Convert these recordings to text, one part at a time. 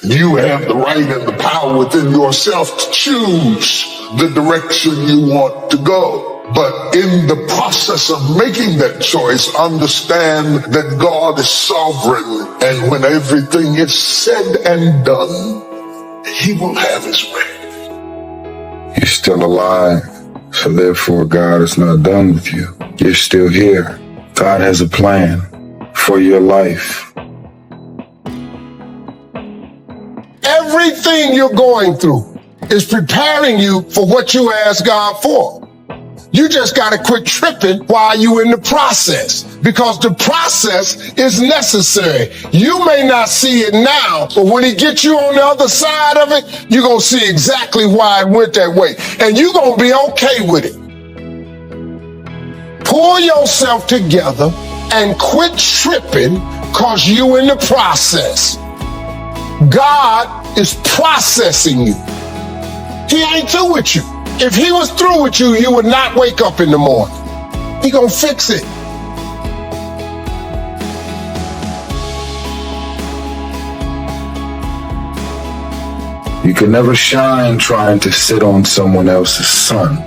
You have the right and the power within yourself to choose the direction you want to go. But in the process of making that choice, understand that God is sovereign. And when everything is said and done, He will have His way. You're still alive, so therefore God is not done with you. You're still here. God has a plan for your life. Everything you're going through is preparing you for what you ask God for. You just got to quit tripping while you're in the process, because the process is necessary. You may not see it now, but when He gets you on the other side of it, you're going to see exactly why it went that way. And you're going to be okay with it. Pull yourself together and quit tripping because you're in the process. God is processing you. He ain't through with you. If He was through with you, you would not wake up in the morning. He gonna fix it. You can never shine trying to sit on someone else's sun.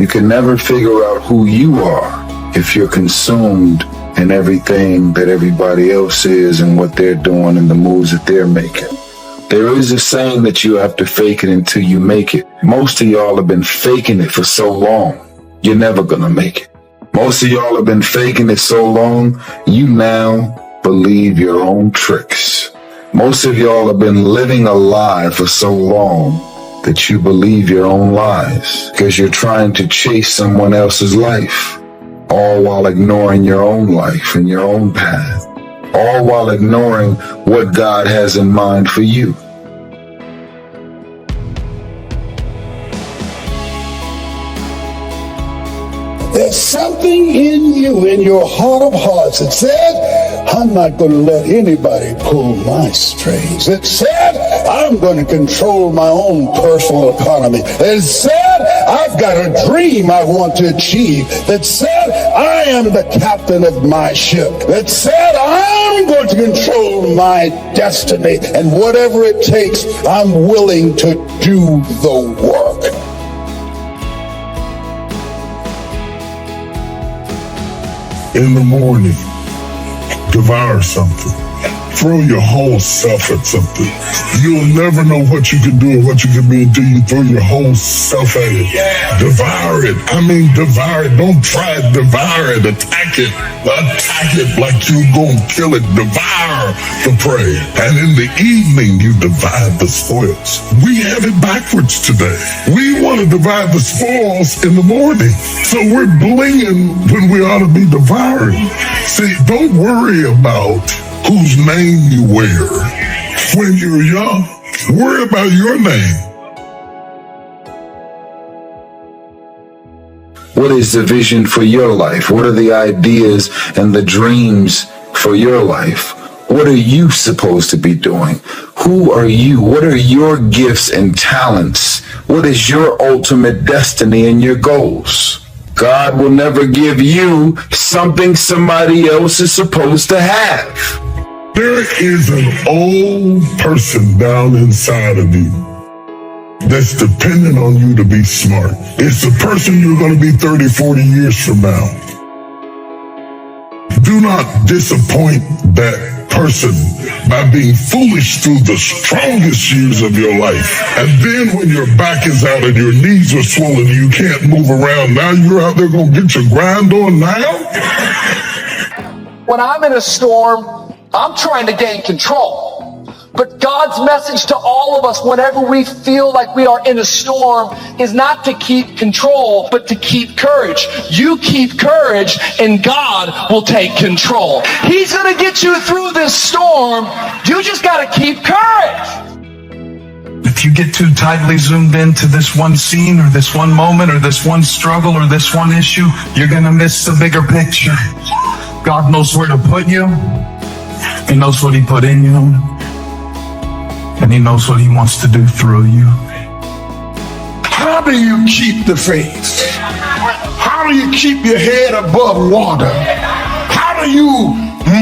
You can never figure out who you are if you're consumed in everything that everybody else is and what they're doing and the moves that they're making. There is a saying that you have to fake it until you make it. Most of y'all have been faking it for so long, you're never gonna make it. Most of y'all have been faking it so long, you now believe your own tricks. Most of y'all have been living a lie for so long that you believe your own lies because you're trying to chase someone else's life, all while ignoring your own life and your own path. All while ignoring what God has in mind for you. There's something in you, in your heart of hearts, that said, I'm not going to let anybody pull my strings. It said, I'm going to control my own personal economy. It said, I've got a dream I want to achieve. That said, I am the captain of my ship. That said, I'm going to control my destiny. And whatever it takes, I'm willing to do the work. In the morning, devour something. Throw your whole self at something. You'll never know what you can do or what you can be until you throw your whole self at it. Devour it. I mean, devour it. Don't try it. Devour it. Attack it. Attack it like you're going to kill it. Devour the prey. And in the evening, you divide the spoils. We have it backwards today. We want to divide the spoils in the morning. So we're blinging when we ought to be devouring. See, don't worry about whose name you wear when you're young. Worry about your name. What is the vision for your life? What are the ideas and the dreams for your life? What are you supposed to be doing? Who are you? What are your gifts and talents? What is your ultimate destiny and your goals? God will never give you something somebody else is supposed to have. There is an old person down inside of you that's dependent on you to be smart. It's the person you're going to be 30, 40 years from now. Do not disappoint that person by being foolish through the strongest years of your life. And then when your back is out and your knees are swollen and you can't move around, now you're out there going to get your grind on now? When I'm in a storm, I'm trying to gain control. But God's message to all of us whenever we feel like we are in a storm is not to keep control, but to keep courage. You keep courage and God will take control. He's going to get you through this storm. You just got to keep courage. If you get too tightly zoomed into this one scene or this one moment or this one struggle or this one issue, you're going to miss the bigger picture. God knows where to put you. He knows what He put in you. And He knows what He wants to do through you. How do you keep the faith? How do you keep your head above water? How do you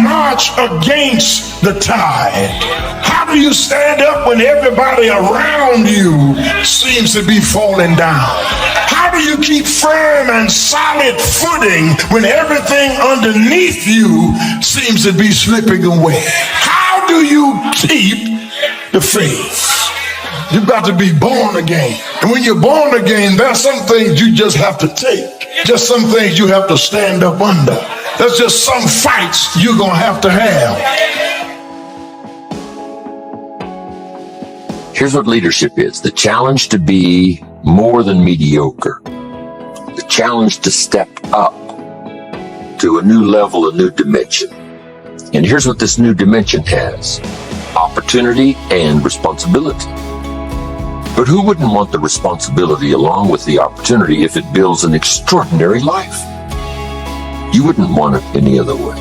march against the tide? How do you stand up when everybody around you seems to be falling down? How do you keep firm and solid footing when everything underneath you seems to be slipping away? How do you keep the faith? You've got to be born again. And when you're born again, there's some things you just have to take. Just some things you have to stand up under. There's just some fights you're going to have. Here's what leadership is. The challenge to be more than mediocre. The challenge to step up to a new level, a new dimension. And here's what this new dimension has. Opportunity and responsibility. But who wouldn't want the responsibility along with the opportunity if it builds an extraordinary life? You wouldn't want it any other way.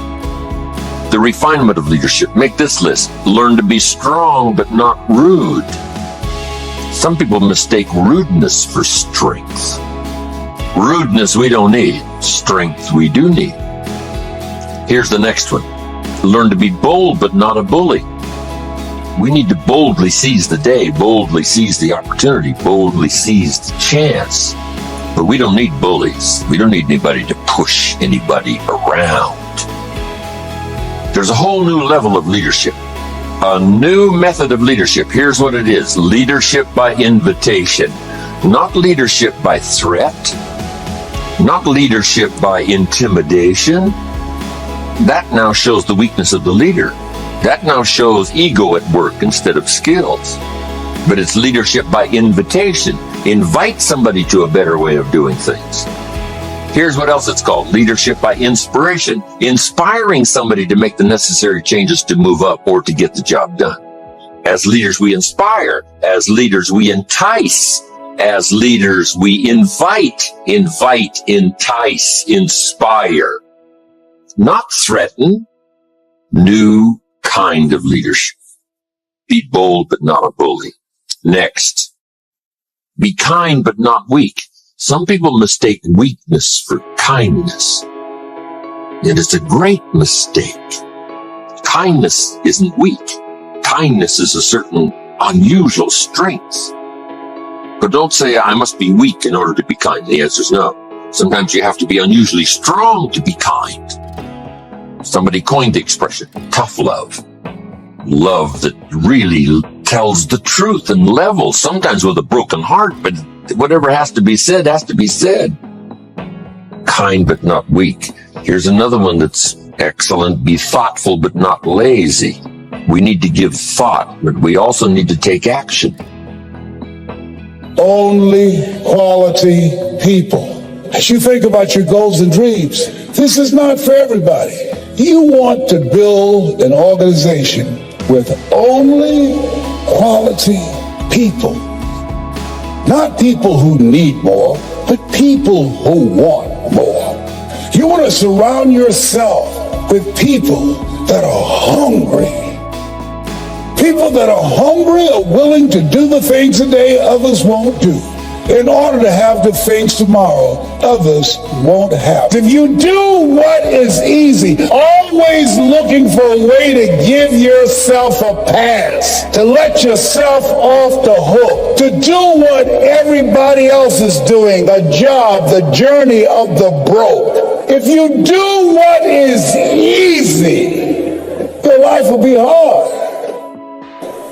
The refinement of leadership. Make this list. Learn to be strong but not rude. Some people mistake rudeness for strength. Rudeness we don't need. Strength we do need. Here's the next one. Learn to be bold but not a bully. We need to boldly seize the day, boldly seize the opportunity, boldly seize the chance. But we don't need bullies. We don't need anybody to push anybody around. There's a whole new level of leadership, a new method of leadership. Here's what it is. Leadership by invitation, not leadership by threat, not leadership by intimidation. That now shows the weakness of the leader. That now shows ego at work instead of skills. But it's leadership by invitation. Invite somebody to a better way of doing things. Here's what else it's called. Leadership by inspiration. Inspiring somebody to make the necessary changes to move up or to get the job done. As leaders, we inspire. As leaders, we entice. As leaders, we invite, entice, inspire. Not threaten. New kind of leadership. Be bold but not a bully. Next, be kind but not weak. Some people mistake weakness for kindness. It is a great mistake. Kindness isn't weak. Kindness is a certain unusual strength. But don't say, I must be weak in order to be kind. The answer is no. Sometimes you have to be unusually strong to be kind. Somebody coined the expression, tough love. Love that really tells the truth and levels, sometimes with a broken heart, but whatever has to be said, has to be said. Kind but not weak. Here's another one that's excellent. Be thoughtful but not lazy. We need to give thought, but we also need to take action. Only quality people. As you think about your goals and dreams, this is not for everybody. You want to build an organization with only quality people. Not people who need more, but people who want more. You want to surround yourself with people that are hungry. People that are hungry are willing to do the things today others won't do, in order to have the things tomorrow others won't have. If you do what is easy, always looking for a way to give yourself a pass, to let yourself off the hook, to do what everybody else is doing, the job, the journey of the broke. If you do what is easy, your life will be hard.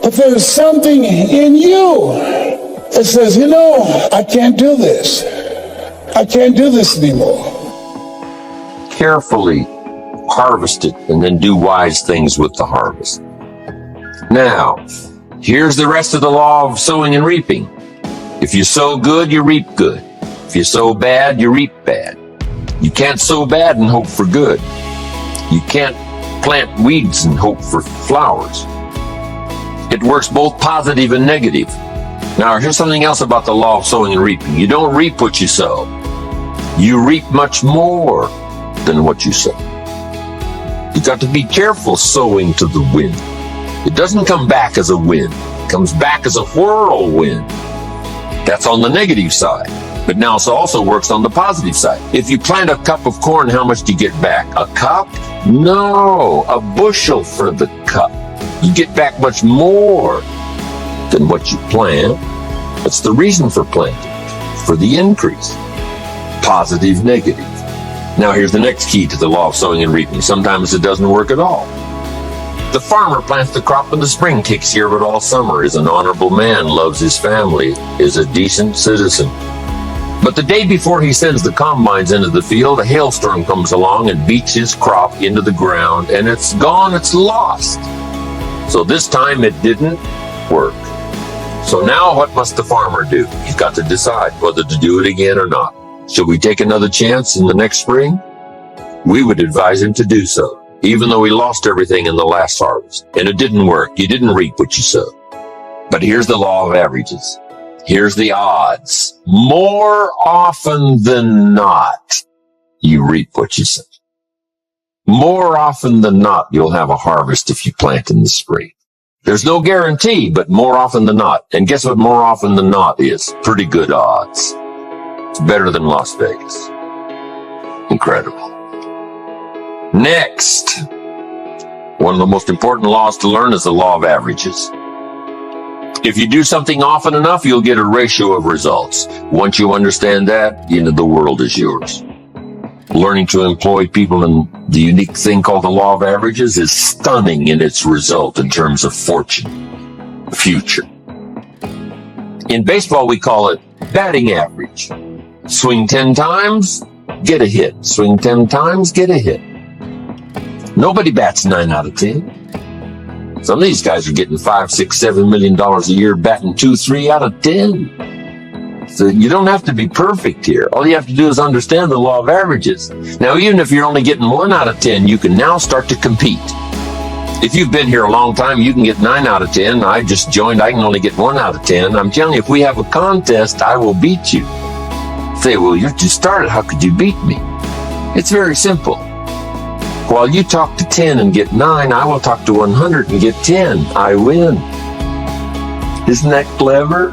But there's something in you that says, I can't do this. I can't do this anymore. Carefully harvest it and then do wise things with the harvest. Now, here's the rest of the law of sowing and reaping. If you sow good, you reap good. If you sow bad, you reap bad. You can't sow bad and hope for good. You can't plant weeds and hope for flowers. It works both positive and negative. Now, here's something else about the law of sowing and reaping. You don't reap what you sow. You reap much more than what you sow. You've got to be careful sowing to the wind. It doesn't come back as a wind. It comes back as a whirlwind. That's on the negative side. But now it also works on the positive side. If you plant a cup of corn, how much do you get back? A cup? No, a bushel for the cup. You get back much more than what you plant. That's the reason for planting, for the increase. Positive, negative. Now here's the next key to the law of sowing and reaping. Sometimes it doesn't work at all. The farmer plants the crop in the spring, takes care of it all summer, is an honorable man, loves his family, is a decent citizen. But the day before he sends the combines into the field, a hailstorm comes along and beats his crop into the ground, and it's gone, it's lost. So this time it didn't work. So now what must the farmer do? He's got to decide whether to do it again or not. Should we take another chance in the next spring? We would advise him to do so, even though he lost everything in the last harvest. And it didn't work. You didn't reap what you sowed. But here's the law of averages. Here's the odds. More often than not, you reap what you sow. More often than not, you'll have a harvest if you plant in the spring. There's no guarantee, but more often than not. And guess what more often than not is? Pretty good odds. It's better than Las Vegas. Incredible. Next, one of the most important laws to learn is the law of averages. If you do something often enough, you'll get a ratio of results. Once you understand that, the world is yours. Learning to employ people in the unique thing called the law of averages is stunning in its result in terms of fortune, future. In baseball, we call it batting average. Swing 10 times, get a hit. Swing 10 times, get a hit. Nobody bats 9 out of 10. Some of these guys are getting $5, $6, $7 million a year, batting 2, 3 out of 10. So you don't have to be perfect here. All you have to do is understand the law of averages. Now, even if you're only getting 1 out of 10, you can now start to compete. If you've been here a long time, you can get 9 out of 10. I just joined. I can only get 1 out of 10. I'm telling you, if we have a contest, I will beat you. Say, well, you just started. How could you beat me? It's very simple. While you talk to 10 and get 9, I will talk to 100 and get 10. I win. Isn't that clever?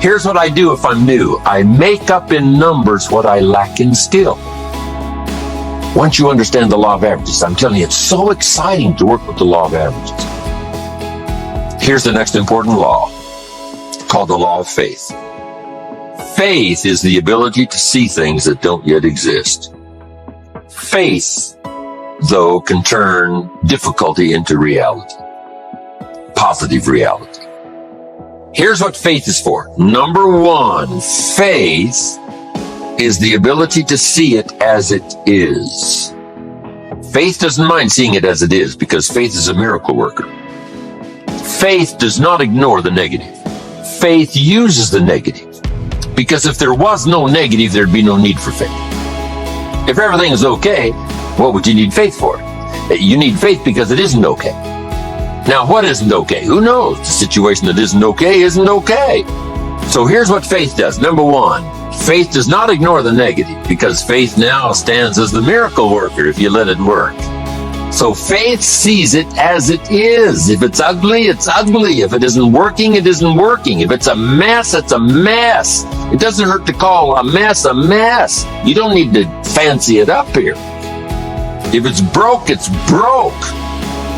Here's what I do if I'm new. I make up in numbers what I lack in skill. Once you understand the law of averages, I'm telling you, it's so exciting to work with the law of averages. Here's the next important law, called the law of faith. Faith is the ability to see things that don't yet exist. Faith, though, can turn difficulty into reality, positive reality. Here's what faith is for. Number one, faith is the ability to see it as it is. Faith doesn't mind seeing it as it is because faith is a miracle worker. Faith does not ignore the negative. Faith uses the negative. Because if there was no negative, there'd be no need for faith. If everything is okay, what would you need faith for? You need faith because it isn't okay. Now, what isn't okay? Who knows? The situation that isn't okay isn't okay. So here's what faith does. Number one, faith does not ignore the negative because faith now stands as the miracle worker if you let it work. So faith sees it as it is. If it's ugly, it's ugly. If it isn't working, it isn't working. If it's a mess, it's a mess. It doesn't hurt to call a mess a mess. You don't need to fancy it up here. If it's broke, it's broke.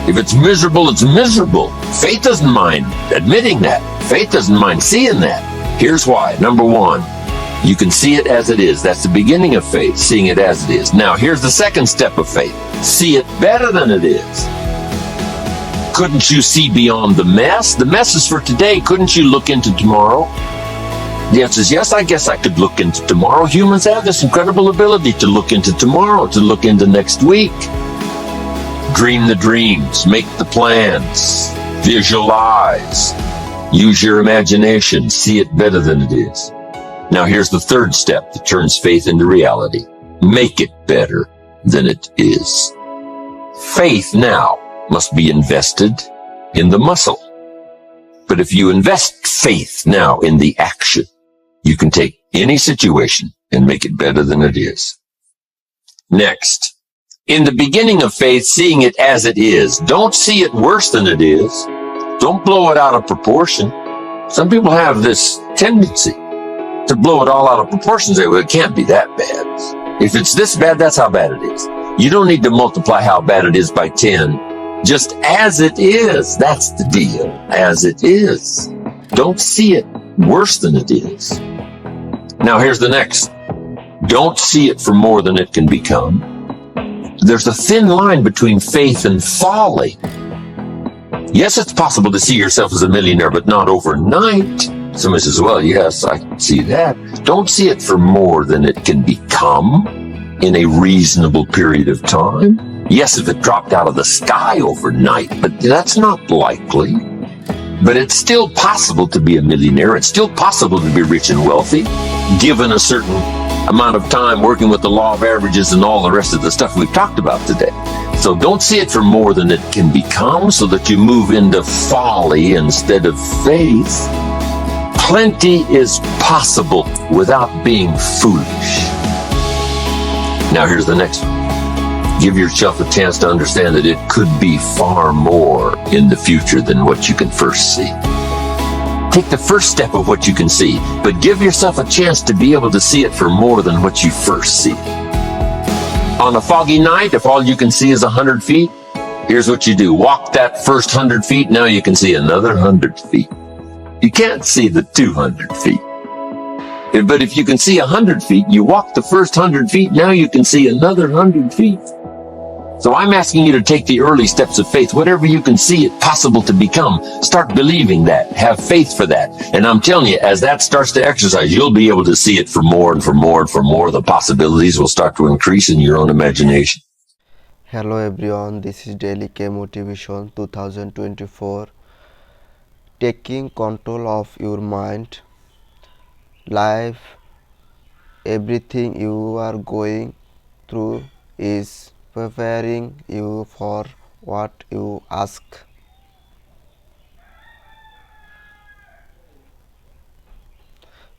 If it's miserable, it's miserable. Faith doesn't mind admitting that. Faith doesn't mind seeing that. Here's why. Number one, you can see it as it is. That's the beginning of faith, seeing it as it is. Now, here's the second step of faith. See it better than it is. Couldn't you see beyond the mess? The mess is for today. Couldn't you look into tomorrow? The answer is yes, I guess I could look into tomorrow. Humans have this incredible ability to look into tomorrow, to look into next week. Dream the dreams, make the plans, visualize, use your imagination, see it better than it is. Now here's the third step that turns faith into reality. Make it better than it is. Faith now must be invested in the muscle. But if you invest faith now in the action, you can take any situation and make it better than it is. Next. In the beginning of faith, seeing it as it is. Don't see it worse than it is. Don't blow it out of proportion. Some people have this tendency. To blow it all out of proportion, say, well, it can't be that bad. If it's this bad, that's how bad it is. You don't need to multiply how bad it is by 10. Just as it is, that's the deal. As it is. Don't see it worse than it is. Now here's the next. Don't see it for more than it can become. There's a thin line between faith and folly. Yes, it's possible to see yourself as a millionaire, but not overnight. Somebody says, well, yes, I can see that. Don't see it for more than it can become in a reasonable period of time. Yes, if it dropped out of the sky overnight, but that's not likely. But it's still possible to be a millionaire. It's still possible to be rich and wealthy, given a certain amount of time working with the law of averages and all the rest of the stuff we've talked about today. So don't see it for more than it can become so that you move into folly instead of faith. Plenty is possible without being foolish. Now here's the next one. Give yourself a chance to understand that it could be far more in the future than what you can first see. Take the first step of what you can see, but give yourself a chance to be able to see it for more than what you first see. On a foggy night, if all you can see is 100 feet, here's what you do. Walk that first 100 feet, now you can see another 100 feet. You can't see the 200 feet. But if you can see 100 feet, you walk the first 100 feet, now you can see another 100 feet. So I'm asking you to take the early steps of faith. Whatever you can see it possible to become, start believing that. Have faith for that. And I'm telling you, as that starts to exercise, you'll be able to see it for more and for more and for more. The possibilities will start to increase in your own imagination. Hello everyone, this is Daily K Motivation 2024. Taking control of your mind, life, everything you are going through is preparing you for what you ask.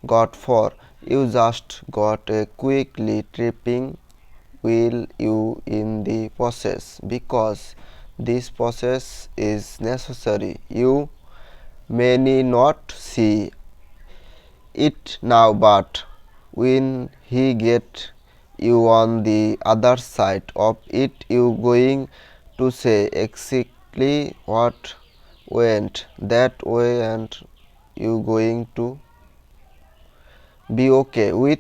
God for. You just got a quickly tripping will you in the process, because this process is necessary. You may not see it now, but when he get you on the other side of it, you going to say exactly what went that way, and you going to be okay with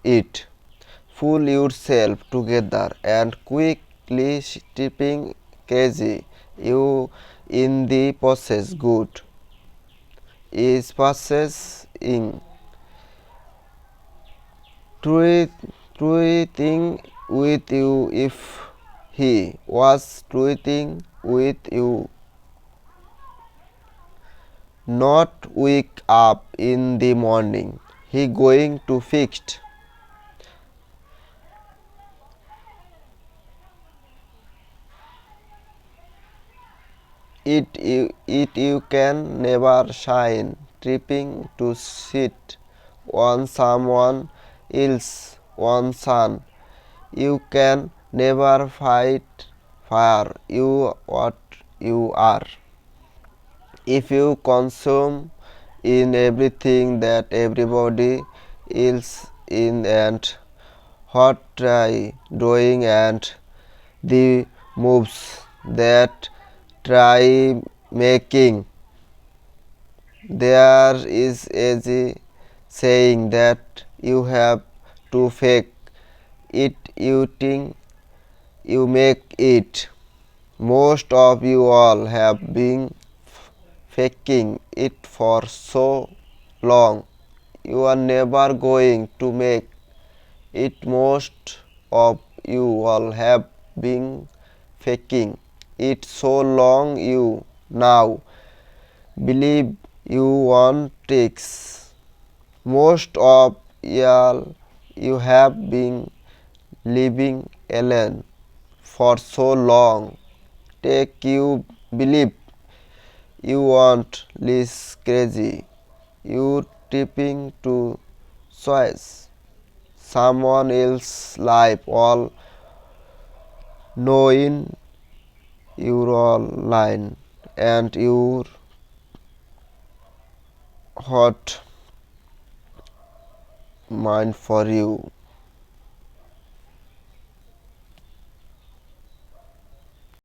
it. Pull yourself together and quickly stepping crazy. You in the process. Good is processing. Treating with you if he was treating with you. Not wake up in the morning. He going to fix it. You can never shine. Tripping to sit on someone else's sun. You can never fight fire. You what you are. If you consume in everything that everybody else in and what try doing and the moves that try making, there is a saying that you have to fake it you think you make it. Most of you all have been faking it for so long, you are never going to make it. Most of you all have been faking it so long, you now believe you want tricks. Most of y'all, you have been living alone for so long, take you believe you want less crazy. You tripping to choice someone else's life, all knowing your own line and your hot meant for you.